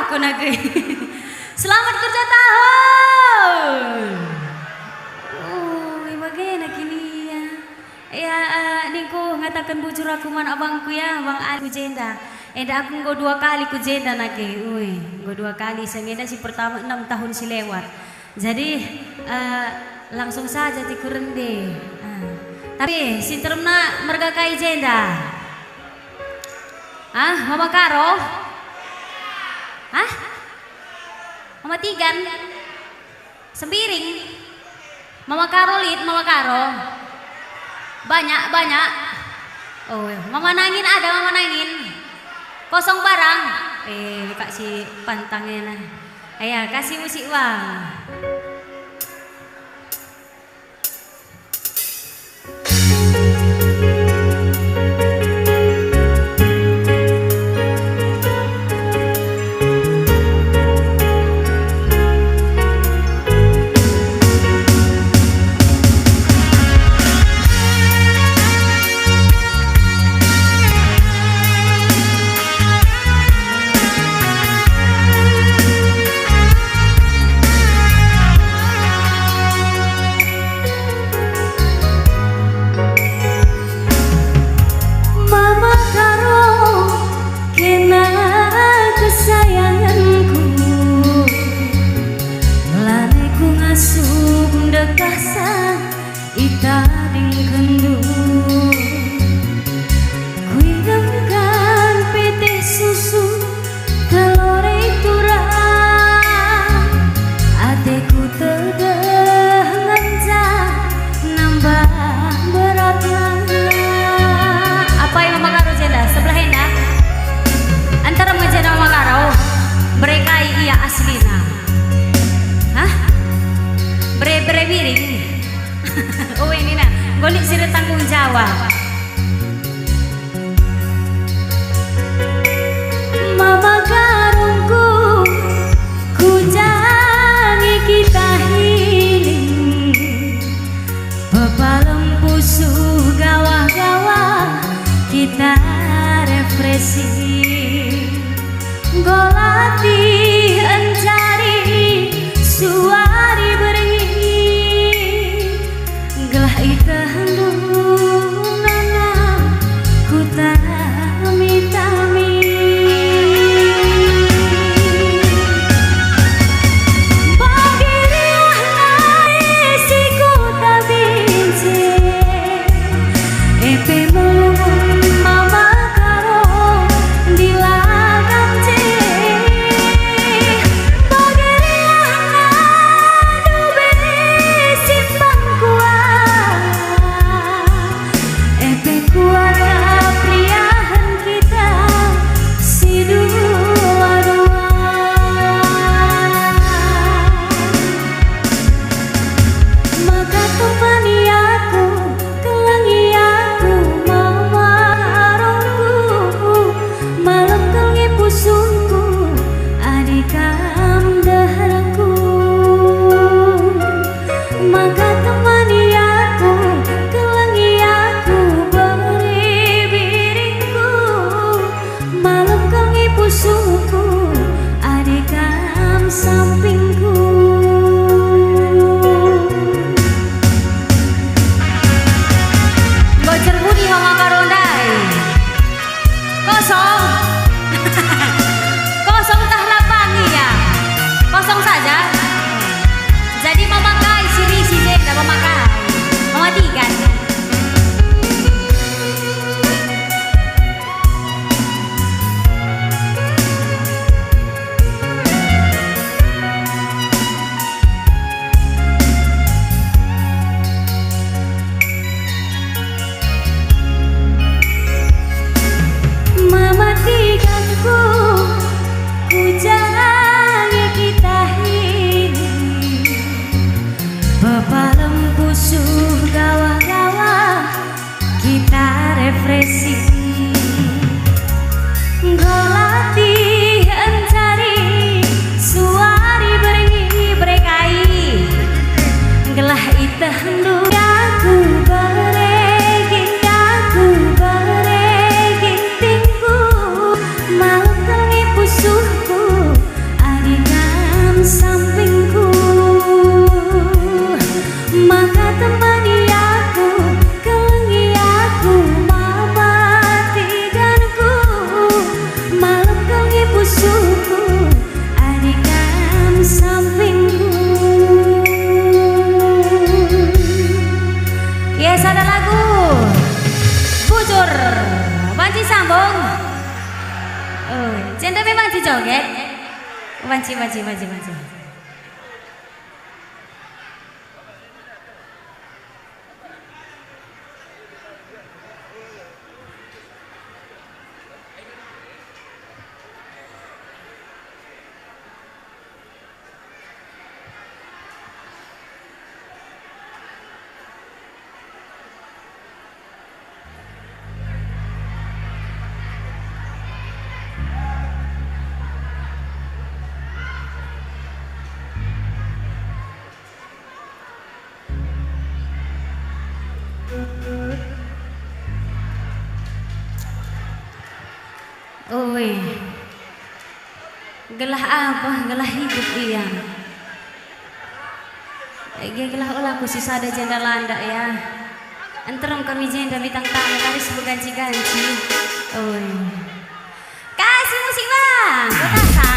aku negeri. Selamat kerja tahun. Oh, bagaimana kini ya? Ya, niku ngatakan bujur aku man abangku ya, Bang Ali Jenda. Enda aku nggo 2 kali ku jenda nake. Nggo 2 kali. Sengeda si pertama 6 tahun si lewat. Jadi langsung saja ti kurende. Tapi sinterna merga kai jenda. Mama Karo? Mama Tigan? Sembiring? Mama Karolit, Mama Karo? Banyak. Oh, Mama Nangin ada, Mama Nangin. Kosong barang. Kasih pantangnya nah. Ayah, kasih musik Bang. Oh ini nah, golik sih tanggung jawab. Mama karungku, ku jangi kita healing. Bepalem pusuh gawah-gawah kita refreshing. Golati encari suari beringin. Gelah itahandunana ku tami-tami. Bagiriah nasi ku tabince. Epe mulung mama karo dilagam ce. Bagiriah sambung. Oh, janda memang dijoget. Wanci. Oi, gelah apa? Gelah hidup iya. Gelah ulah khusus ada janda landa ya. Enterem kami janda bintang tamu kali sebeganci-ganci. Oi, kasih musik bang, kota.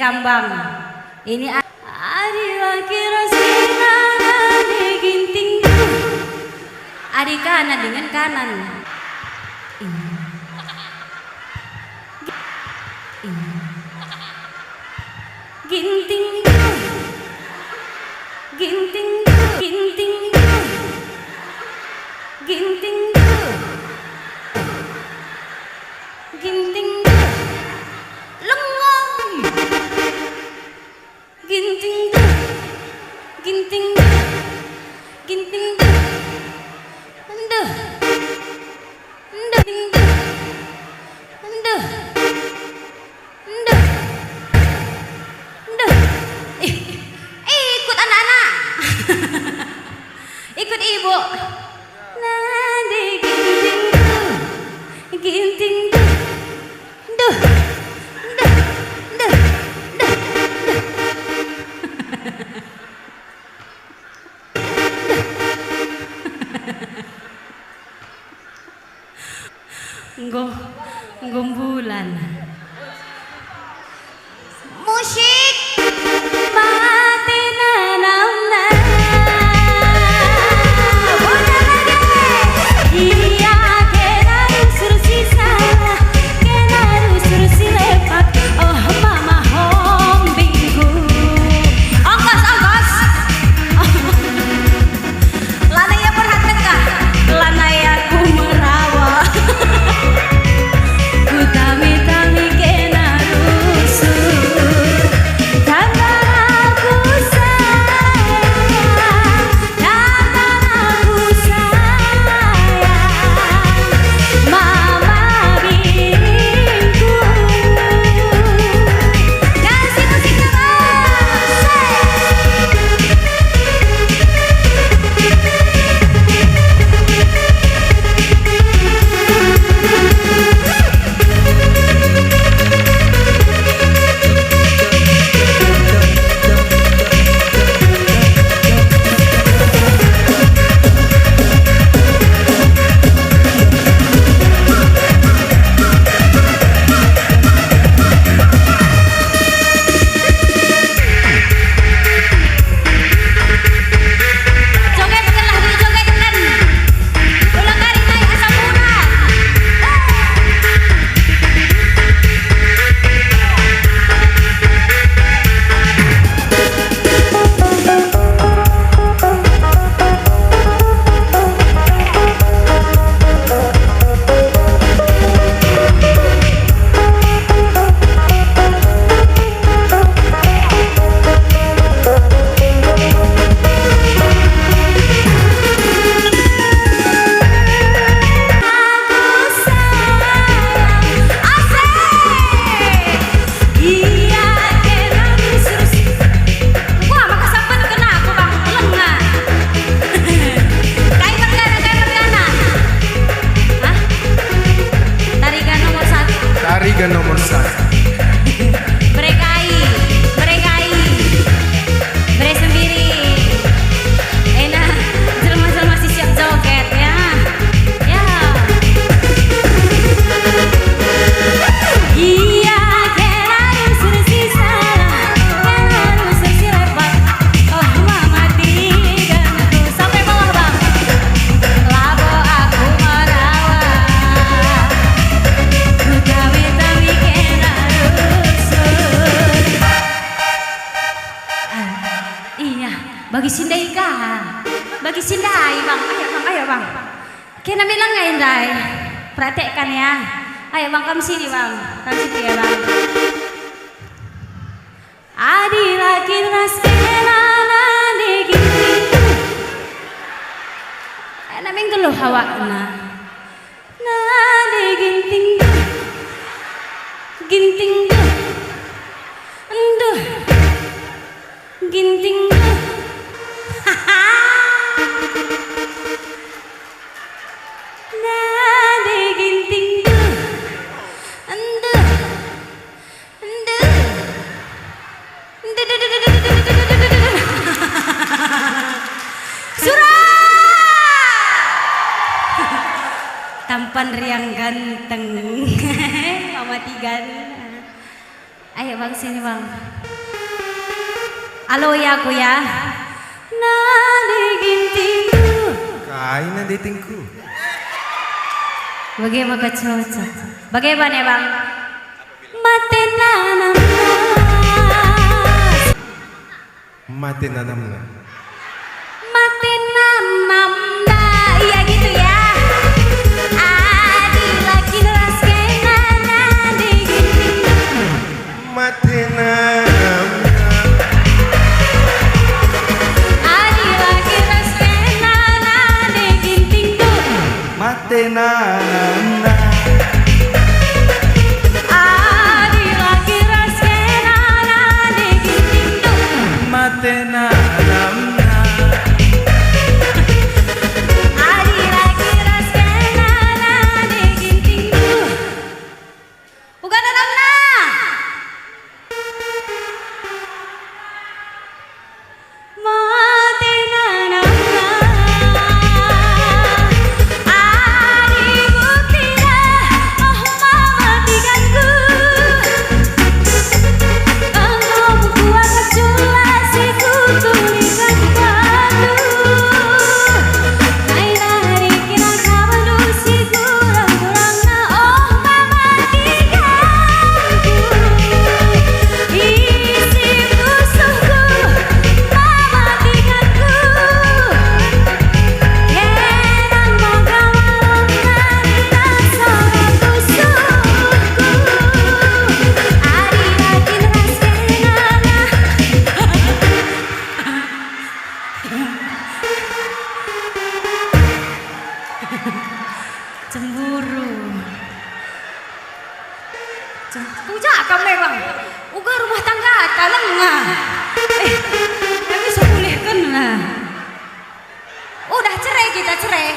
Kambang ini ginting adik kanan dengan kanan ginting ginting ginting ginting ginting ginting ginting Bu. Nadi ginting duh. Ginting duh. Duh. Duh. Duh. Duh. Duh. Gombulan. Musik mati nanamna. Bunda lagi. Iya kena usur sisa, kena usur si lepak. Oh mama hombingku. Ongkos ongkos. Lanaya perhatikan, lanaya ku merawat. Ku tami-tami kena rusuk. Tangan aku sayang, tangan aku sayang. Mama bingku. Kasih musik terus. Jogetkan lah, jogetkan. Ulang kali naik asam urat. Aku sayang, asik. Iya kena usur si. Wah maka sampai kena aku bang lengah. Kai bergana. Hah? Tarikan nomor 1. Tarikan nomor 1. Berekai, bere sendiri. Enak, jelma-jelma masih siap joget ya. Ya. Iya kena usur sisa, kena usur si lepak. Oh mama tinggalku sampai bawah bang. Labo aku merawat. Ku tami-tami kena rusuk. Iya, bagi Sindai kah? Bagi Sindai bang, ayo bang. Kena bilang nggak Indai? Praktekkan ya. Ayo bang, kamu sini bang, kamu sini ya bang. Adi lagi raskena nadi ginting. Enak minggu lo hawakna. Nadi ginting, ginting duh, duh, ginting duh. Nadi ginting duh, duh, duh, duh, duh, duh, duh, duh, duh, duh, duh, duh, duh, duh. Surat tampan riang ganteng. Mama Tigan. Ayo bang sini bang. Halo ya aku ya. Nadi ginting duh. Kai na datingku. Bagaimana cocok? Bagaimana ya bang? Mati nanam. Mati nanamna. Mati nanam. Iya gitu ya. Adi lagi raskena nadi ginting. Mati nanamna. Adi lagi raskena nadi ginting tuh. Mati nanamna. Adi lagi raskena nadi ginting tuh. Mati nanamna. akam memang. Uga rumah tangga talang nga. Kami sepulihkan lah. Udah cerai kita cerai.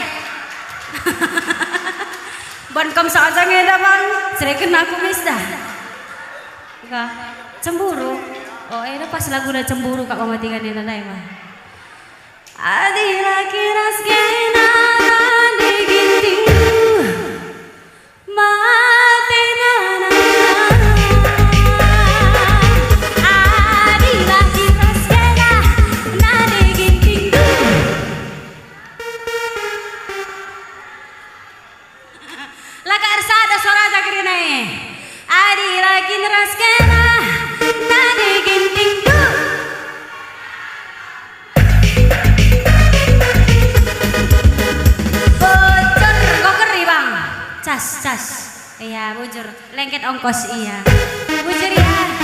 Ban kam saja ngeda bang, ceraikan aku mis dah. Enggak, cemburu. Oh, ini pas lagu udah cemburu kak mama tinggal di nanai mah. Adira kira skena diginting mate nana. Adira kira skena diginting. Laka arsada suara jagrina. Adira kira skena diginting. Cas, iya bujur, lengket ongkos iya, bujur ya.